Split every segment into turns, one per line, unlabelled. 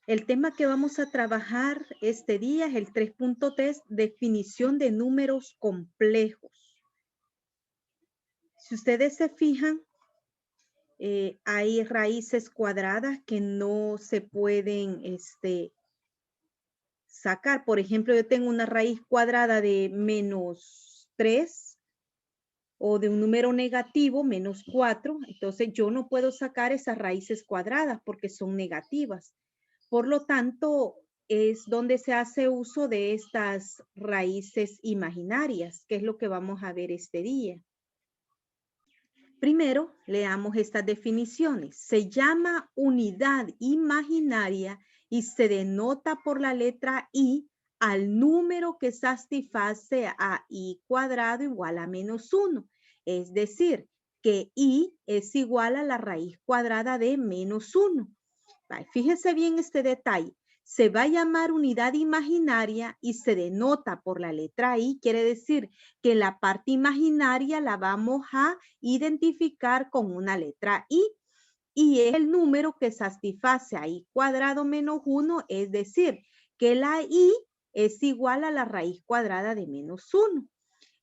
El tema que vamos a trabajar este día es el 3.3, definición de números complejos. Si ustedes se fijan, hay raíces cuadradas que no se pueden sacar. Por ejemplo, yo tengo una raíz cuadrada de -3 o de un número negativo, -4. Entonces, yo no puedo sacar esas raíces cuadradas porque son negativas. Por lo tanto, es donde se hace uso de estas raíces imaginarias, que es lo que vamos a ver este día. Primero, leamos estas definiciones. Se llama unidad imaginaria y se denota por la letra I al número que satisface a I cuadrado igual a -1. Es decir, que I es igual a la raíz cuadrada de -1. Fíjese bien este detalle. Se va a llamar unidad imaginaria y se denota por la letra I. Quiere decir que la parte imaginaria la vamos a identificar con una letra I. Y es el número que satisface a I cuadrado menos 1, es decir, que la I es igual a la raíz cuadrada de -1.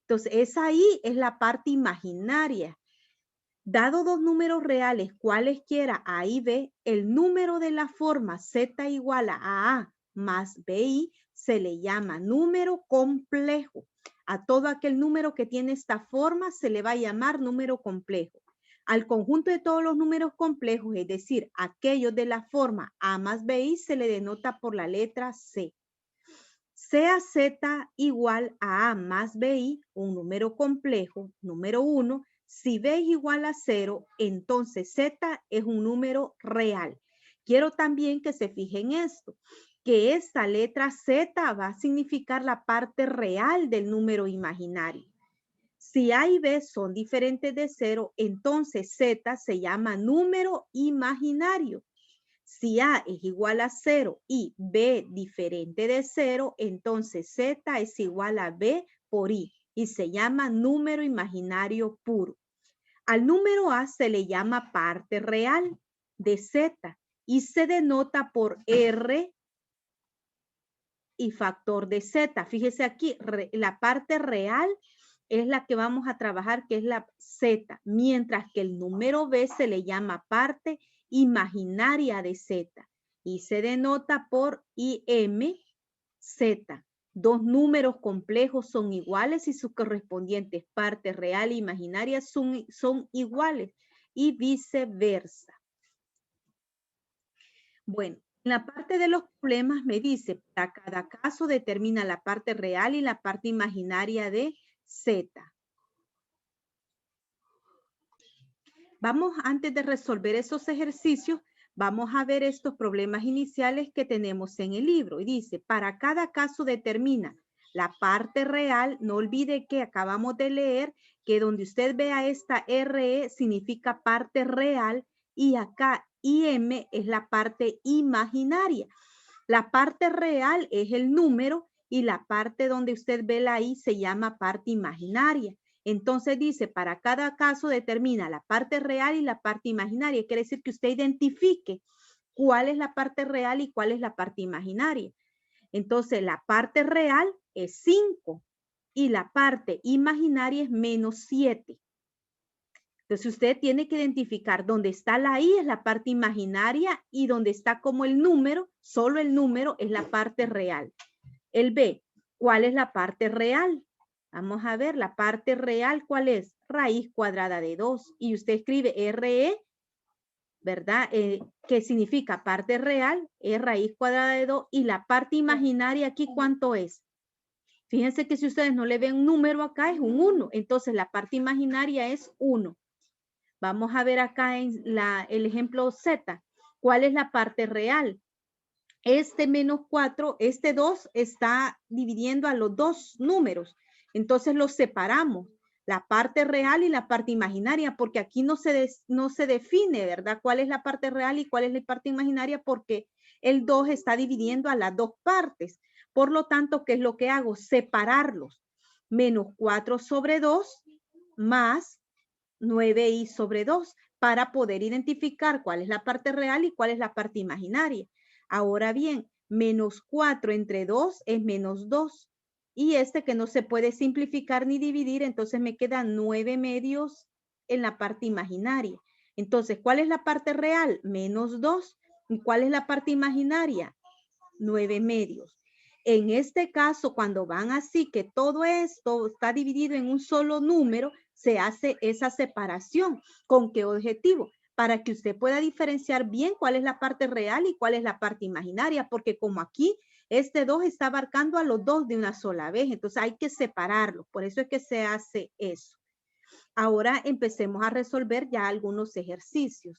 Entonces, esa I es la parte imaginaria. Dado dos números reales, cualesquiera A y B, el número de la forma Z igual a A más BI se le llama número complejo. A todo aquel número que tiene esta forma se le va a llamar número complejo. Al conjunto de todos los números complejos, es decir, aquellos de la forma A más BI, se le denota por la letra C. Sea Z igual a A más BI, un número complejo, número 1, si B es igual a 0, entonces Z es un número real. Quiero también que se fijen esto, que esta letra Z va a significar la parte real del número imaginario. Si A y B son diferentes de 0, entonces Z se llama número imaginario. Si A es igual a 0 y B diferente de 0, entonces Z es igual a B por I y se llama número imaginario puro. Al número A se le llama parte real de Z y se denota por R y factor de Z. Fíjese aquí, la parte real es la que vamos a trabajar, que es la Z, mientras que el número B se le llama parte imaginaria de Z y se denota por IMZ. Dos números complejos son iguales y sus correspondientes partes real e imaginarias son iguales y viceversa. Bueno, en la parte de los problemas me dice, para cada caso determina la parte real y la parte imaginaria de Z. Vamos, antes de resolver esos ejercicios, vamos a ver estos problemas iniciales que tenemos en el libro. Y dice, para cada caso determina la parte real. No olvide que acabamos de leer que donde usted vea esta RE significa parte real y acá IM es la parte imaginaria. La parte real es el número y la parte donde usted ve la I se llama parte imaginaria. Entonces dice, para cada caso determina la parte real y la parte imaginaria. Quiere decir que usted identifique cuál es la parte real y cuál es la parte imaginaria. Entonces la parte real es 5 y la parte imaginaria es -7. Entonces usted tiene que identificar dónde está la I es la parte imaginaria y donde está como el número, solo el número es la parte real. El B, ¿cuál es la parte real? Vamos a ver, la parte real, ¿cuál es? Raíz cuadrada de 2. Y usted escribe RE, ¿verdad? ¿Qué significa? Parte real es raíz cuadrada de 2. Y la parte imaginaria aquí, ¿cuánto es? Fíjense que si ustedes no le ven un número acá, es un 1. Entonces, la parte imaginaria es 1. Vamos a ver acá en el ejemplo Z. ¿Cuál es la parte real? Este -4, este 2 está dividiendo a los dos números. Entonces los separamos, la parte real y la parte imaginaria, porque aquí no se define, ¿verdad? ¿Cuál es la parte real y cuál es la parte imaginaria? Porque el 2 está dividiendo a las dos partes. Por lo tanto, ¿qué es lo que hago? Separarlos. -4 sobre 2 más 9i sobre 2 para poder identificar cuál es la parte real y cuál es la parte imaginaria. Ahora bien, menos 4 entre 2 es menos 2. Y este que no se puede simplificar ni dividir, entonces me quedan 9 medios en la parte imaginaria. Entonces, ¿cuál es la parte real? Menos 2. ¿Y cuál es la parte imaginaria? 9 medios. En este caso, cuando van así, que todo esto está dividido en un solo número, se hace esa separación. ¿Con qué objetivo? Para que usted pueda diferenciar bien cuál es la parte real y cuál es la parte imaginaria, porque como aquí este 2 está abarcando a los dos de una sola vez, entonces hay que separarlos. Por eso es que se hace eso. Ahora empecemos a resolver ya algunos ejercicios.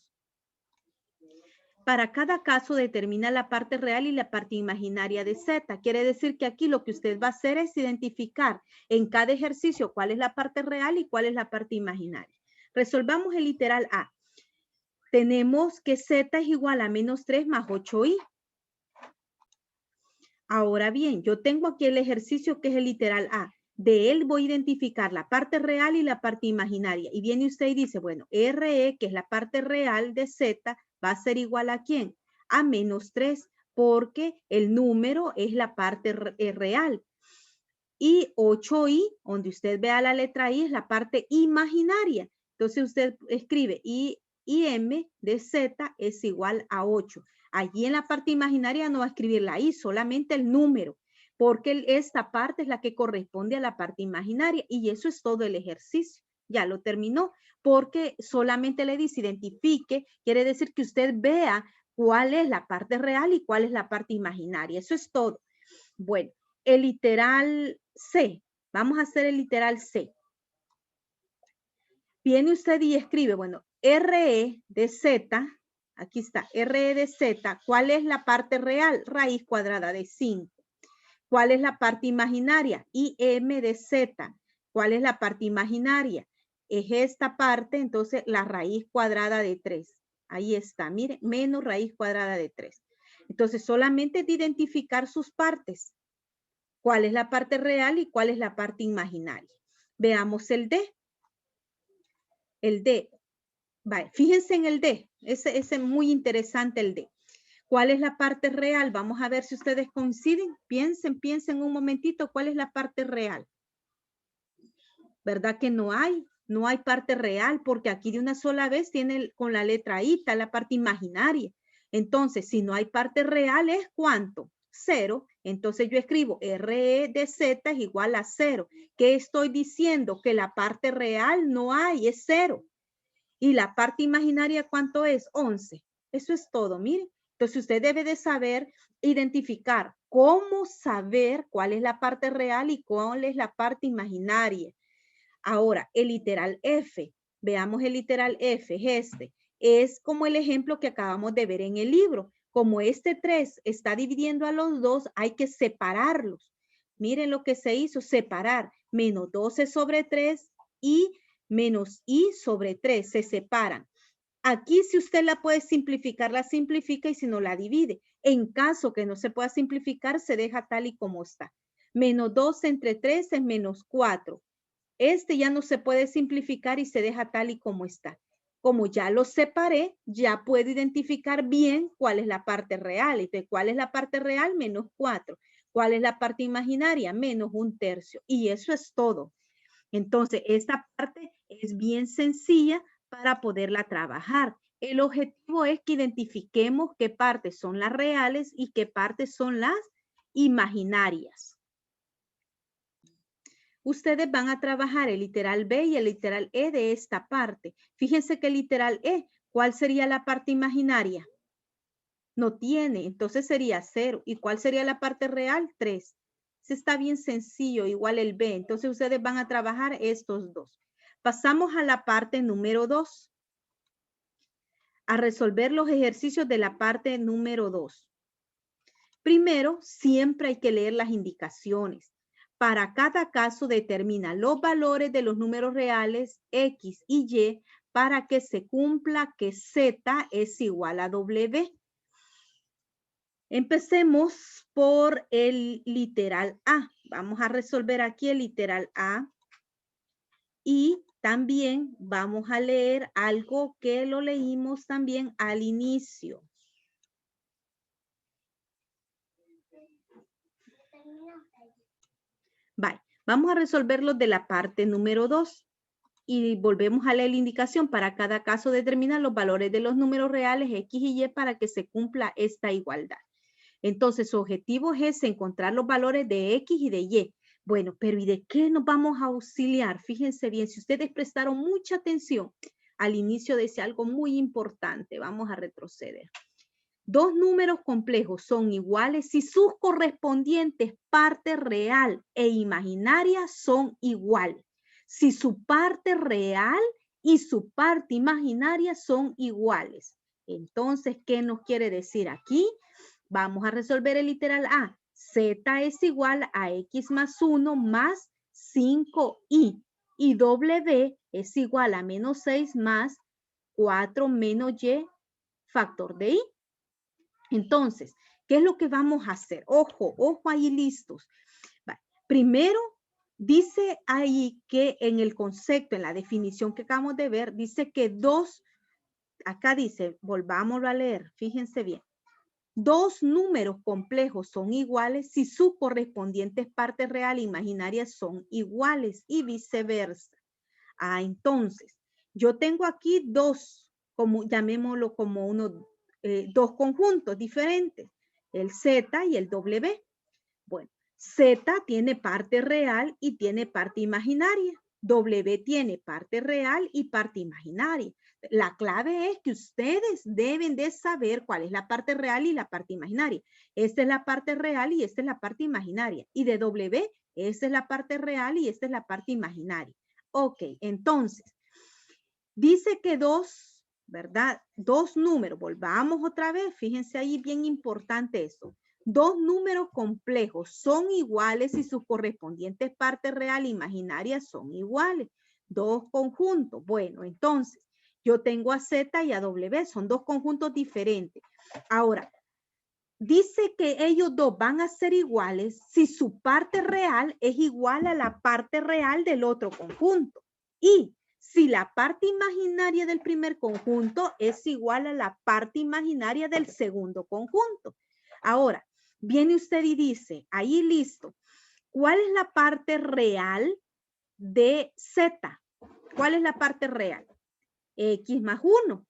Para cada caso determina la parte real y la parte imaginaria de Z. Quiere decir que aquí lo que usted va a hacer es identificar en cada ejercicio cuál es la parte real y cuál es la parte imaginaria. Resolvamos el literal A. Tenemos que Z es igual a menos 3 más 8i. Ahora bien, yo tengo aquí el ejercicio que es el literal A. De él voy a identificar la parte real y la parte imaginaria. Y viene usted y dice, bueno, RE, que es la parte real de Z, va a ser igual a ¿quién? A menos 3, porque el número es la parte real. Y 8i, donde usted vea la letra I, es la parte imaginaria. Entonces usted escribe IM de Z es igual a 8. Allí en la parte imaginaria no va a escribir la I, solamente el número, porque esta parte es la que corresponde a la parte imaginaria y eso es todo el ejercicio. Ya lo terminó, porque solamente le dice identifique, quiere decir que usted vea cuál es la parte real y cuál es la parte imaginaria. Eso es todo. Bueno, el literal C. Vamos a hacer el literal C. Viene usted y escribe, bueno, RE de Z, aquí está, RE de Z, ¿cuál es la parte real? Raíz cuadrada de 5. ¿Cuál es la parte imaginaria? IM de Z. ¿Cuál es la parte imaginaria? Es esta parte, entonces la raíz cuadrada de 3. Ahí está, mire, menos raíz cuadrada de 3. Entonces solamente de identificar sus partes. ¿Cuál es la parte real y cuál es la parte imaginaria? Veamos el D. El D. Vale, fíjense en el D. Ese es muy interesante el D. ¿Cuál es la parte real? Vamos a ver si ustedes coinciden. Piensen un momentito. ¿Cuál es la parte real? ¿Verdad que no hay? No hay parte real porque aquí de una sola vez tiene con la letra I, está la parte imaginaria. Entonces, si no hay parte real, ¿es cuánto? 0. Entonces yo escribo RE de Z es igual a 0. ¿Qué estoy diciendo? Que la parte real no hay, es 0. Y la parte imaginaria, ¿cuánto es? 11. Eso es todo, mire. Entonces usted debe de saber identificar cómo saber cuál es la parte real y cuál es la parte imaginaria. Ahora, el literal F. Veamos el literal F, es este. Es como el ejemplo que acabamos de ver en el libro. Como este 3 está dividiendo a los dos, hay que separarlos. Miren lo que se hizo, separar. Menos 12 sobre 3 y menos I sobre 3 se separan. Aquí si usted la puede simplificar, la simplifica y si no la divide. En caso que no se pueda simplificar, se deja tal y como está. Menos 2 entre 3 es menos 4. Este ya no se puede simplificar y se deja tal y como está. Como ya lo separé, ya puedo identificar bien cuál es la parte real. Entonces, ¿cuál es la parte real? Menos 4. ¿Cuál es la parte imaginaria? Menos 1/3. Y eso es todo. Entonces, esta parte es bien sencilla para poderla trabajar. El objetivo es que identifiquemos qué partes son las reales y qué partes son las imaginarias. Ustedes van a trabajar el literal B y el literal E de esta parte. Fíjense que el literal E, ¿cuál sería la parte imaginaria? No tiene, entonces sería 0. ¿Y cuál sería la parte real? 3. Está bien sencillo, igual el B. Entonces ustedes van a trabajar estos dos. Pasamos a la parte número 2. A resolver los ejercicios de la parte número 2. Primero, siempre hay que leer las indicaciones. Para cada caso determina los valores de los números reales X y Y para que se cumpla que Z es igual a W. Empecemos por el literal A. Vamos a resolver aquí el literal A. Y también vamos a leer algo que lo leímos también al inicio. Vale, vamos a resolver los de la parte número 2. Y volvemos a leer la indicación. Para cada caso determina los valores de los números reales X y Y para que se cumpla esta igualdad. Entonces, su objetivo es encontrar los valores de X y de Y. Bueno, pero ¿y de qué nos vamos a auxiliar? Fíjense bien, si ustedes prestaron mucha atención, al inicio decía algo muy importante. Vamos a retroceder. Dos números complejos son iguales si sus correspondientes parte real e imaginaria son iguales. Si su parte real y su parte imaginaria son iguales. Entonces, ¿qué nos quiere decir aquí? Vamos a resolver el literal A. Z es igual a X más 1 más 5Y. Y W es igual a menos 6 más 4 menos Y factor de Y. Entonces, ¿qué es lo que vamos a hacer? Ojo, ojo ahí listos. Vale. Primero, dice ahí que en el concepto, en la definición que acabamos de ver, dice que dos, acá dice, volvámoslo a leer, fíjense bien. Dos números complejos son iguales si sus correspondientes partes real e imaginarias son iguales y viceversa. Entonces, yo tengo aquí dos, como, llamémoslo como dos conjuntos diferentes, el Z y el W. Bueno, Z tiene parte real y tiene parte imaginaria. W tiene parte real y parte imaginaria. La clave es que ustedes deben de saber cuál es la parte real y la parte imaginaria. Esta es la parte real y esta es la parte imaginaria. Y de W, esta es la parte real y esta es la parte imaginaria. Ok, entonces, dice que dos, ¿verdad? Dos números, volvamos otra vez, fíjense ahí, bien importante eso. Dos números complejos son iguales y sus correspondientes partes real e imaginarias son iguales. Dos conjuntos. Bueno, entonces, yo tengo a Z y a W, son dos conjuntos diferentes. Ahora, dice que ellos dos van a ser iguales si su parte real es igual a la parte real del otro conjunto. Y si la parte imaginaria del primer conjunto es igual a la parte imaginaria del segundo conjunto. Ahora, viene usted y dice, ahí listo, ¿cuál es la parte real de Z? ¿Cuál es la parte real? X más 1.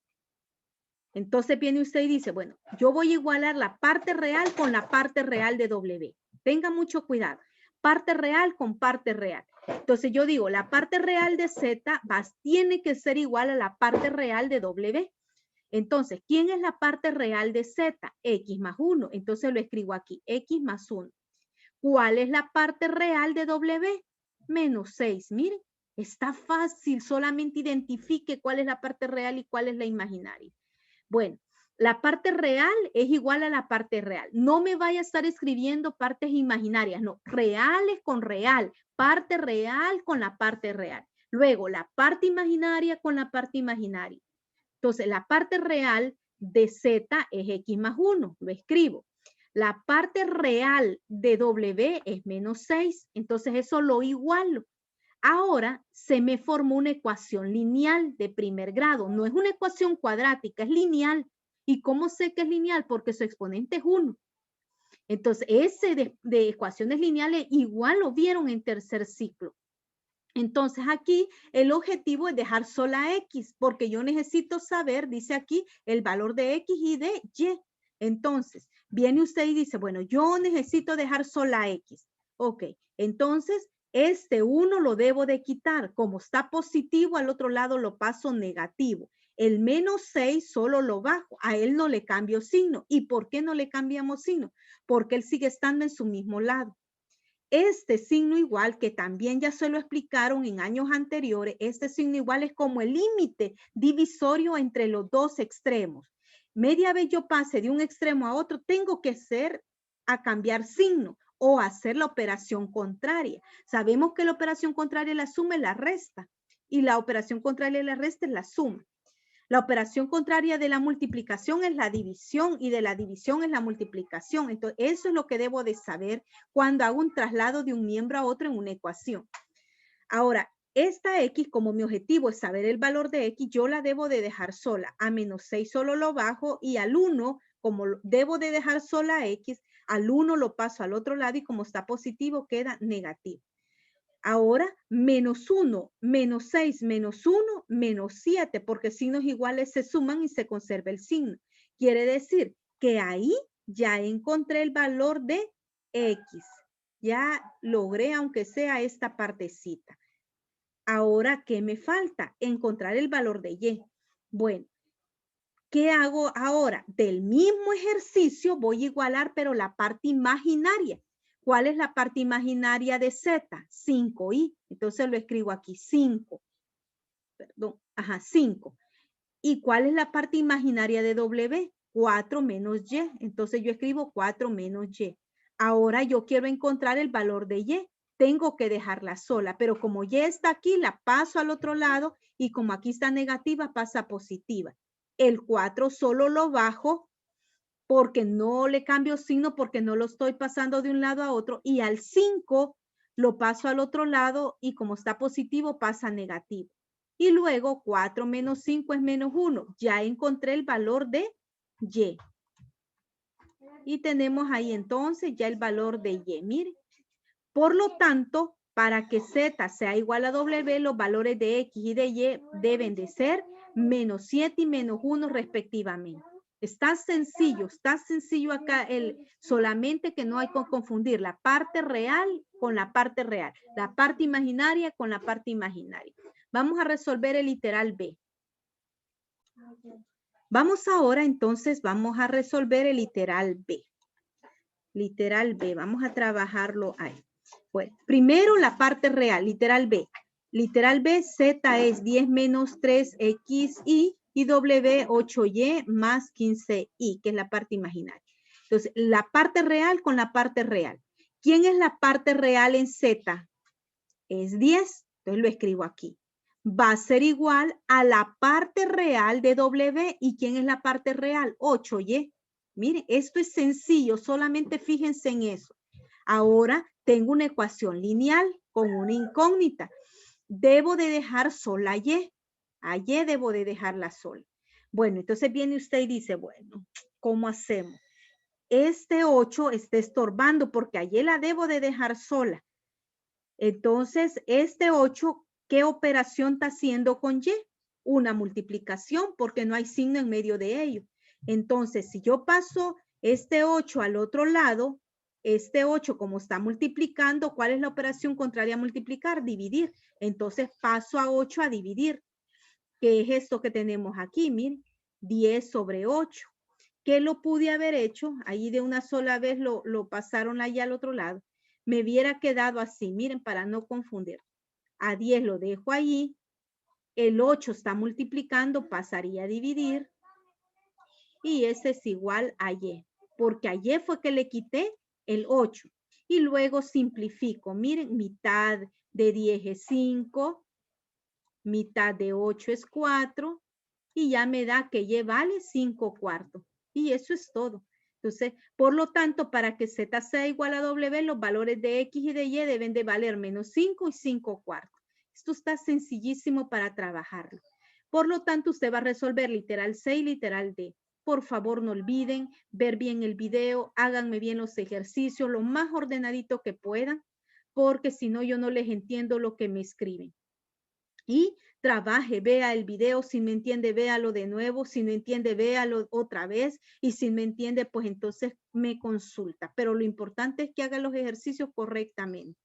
Entonces viene usted y dice, bueno, yo voy a igualar la parte real con la parte real de W. Tenga mucho cuidado. Parte real con parte real. Entonces yo digo, la parte real de Z tiene que ser igual a la parte real de W. Entonces, ¿quién es la parte real de Z? X más 1. Entonces lo escribo aquí, X más 1. ¿Cuál es la parte real de W? Menos 6. Miren, está fácil. Solamente identifique cuál es la parte real y cuál es la imaginaria. Bueno, la parte real es igual a la parte real. No me vaya a estar escribiendo partes imaginarias, no, reales con real, parte real con la parte real. Luego, la parte imaginaria con la parte imaginaria. Entonces, la parte real de Z es X más 1, lo escribo. La parte real de W es menos 6, entonces eso lo igualo. Ahora se me formó una ecuación lineal de primer grado. No es una ecuación cuadrática, es lineal. ¿Y cómo sé que es lineal? Porque su exponente es 1. Entonces, ese de ecuaciones lineales igual lo vieron en tercer ciclo. Entonces, aquí el objetivo es dejar sola X, porque yo necesito saber, dice aquí, el valor de X y de Y. Entonces, viene usted y dice, bueno, yo necesito dejar sola X. Ok, entonces, este 1 lo debo de quitar. Como está positivo, al otro lado lo paso negativo. El menos 6 solo lo bajo. A él no le cambio signo. ¿Y por qué no le cambiamos signo? Porque él sigue estando en su mismo lado. Este signo igual, que también ya se lo explicaron en años anteriores, este signo igual es como el límite divisorio entre los dos extremos. Media vez yo pase de un extremo a otro, tengo que cambiar signo o hacer la operación contraria. Sabemos que la operación contraria es la suma y la resta, y la operación contraria de la resta es la suma. La operación contraria de la multiplicación es la división y de la división es la multiplicación. Entonces, eso es lo que debo de saber cuando hago un traslado de un miembro a otro en una ecuación. Ahora, esta X, como mi objetivo es saber el valor de X, yo la debo de dejar sola. A menos 6 solo lo bajo y al 1, como debo de dejar sola X, Al 1 lo paso al otro lado y como está positivo queda negativo. Ahora, menos 1, menos 6, menos 1, menos 7, porque signos iguales se suman y se conserva el signo. Quiere decir que ahí ya encontré el valor de X. Ya logré, aunque sea esta partecita. Ahora, ¿qué me falta? Encontrar el valor de Y. Bueno, ¿qué hago ahora? Del mismo ejercicio voy a igualar, pero la parte imaginaria. ¿Cuál es la parte imaginaria de Z? 5i. Entonces lo escribo aquí, 5. Perdón, ajá, 5. ¿Y cuál es la parte imaginaria de W? 4 menos Y. Entonces yo escribo 4 menos Y. Ahora yo quiero encontrar el valor de Y. Tengo que dejarla sola, pero como Y está aquí, la paso al otro lado y como aquí está negativa, pasa a positiva. El 4 solo lo bajo porque no le cambio signo, porque no lo estoy pasando de un lado a otro. Y al 5 lo paso al otro lado y como está positivo, pasa a negativo. Y luego 4 menos 5 es menos 1. Ya encontré el valor de Y. Y tenemos ahí entonces ya el valor de Y. Miren. Por lo tanto, para que Z sea igual a W, los valores de X y de Y deben de ser menos 7 y menos 1 respectivamente. Está sencillo acá solamente que no hay que confundir la parte real con la parte real, la parte imaginaria con la parte imaginaria. Vamos a resolver el literal B. Vamos ahora entonces, vamos a resolver el literal B. Literal B, vamos a trabajarlo ahí. Bueno, primero la parte real, literal B. Literal B, Z es 10 menos 3XY y W 8Y más 15Y, que es la parte imaginaria. Entonces, la parte real con la parte real. ¿Quién es la parte real en Z? Es 10. Entonces lo escribo aquí. Va a ser igual a la parte real de W. ¿Y quién es la parte real? 8Y. Miren, esto es sencillo, solamente fíjense en eso. Ahora tengo una ecuación lineal con una incógnita. Debo de dejar sola Y. A Y debo de dejarla sola. Bueno, entonces viene usted y dice, bueno, ¿cómo hacemos? Este 8 está estorbando porque a Y la debo de dejar sola. Entonces, este 8, ¿qué operación está haciendo con Y? Una multiplicación porque no hay signo en medio de ello. Entonces, si yo paso este 8 al otro lado, este 8 como está multiplicando, ¿cuál es la operación contraria a multiplicar? Dividir. Entonces, paso a 8 a dividir. ¿Qué es esto que tenemos aquí? Miren, 10 sobre 8. ¿Qué lo pude haber hecho? Ahí de una sola vez lo pasaron allá al otro lado. Me hubiera quedado así, miren, para no confundir. A 10 lo dejo allí. El 8 está multiplicando, pasaría a dividir. Y ese es igual a Y. Porque a Y fue que le quité el 8. Y luego simplifico. Miren, mitad de 10 es 5. Mitad de 8 es 4. Y ya me da que Y vale 5 cuartos. Y eso es todo. Entonces, por lo tanto, para que Z sea igual a W, los valores de X y de Y deben de valer menos 5 y 5 cuartos. Esto está sencillísimo para trabajarlo. Por lo tanto, usted va a resolver literal C y literal D. Por favor, no olviden ver bien el video, háganme bien los ejercicios, lo más ordenadito que puedan, porque si no, yo no les entiendo lo que me escriben. Y trabaje, vea el video, si no entiende, véalo de nuevo, si no entiende, véalo otra vez, y si no entiende, pues entonces me consulta. Pero lo importante es que haga los ejercicios correctamente.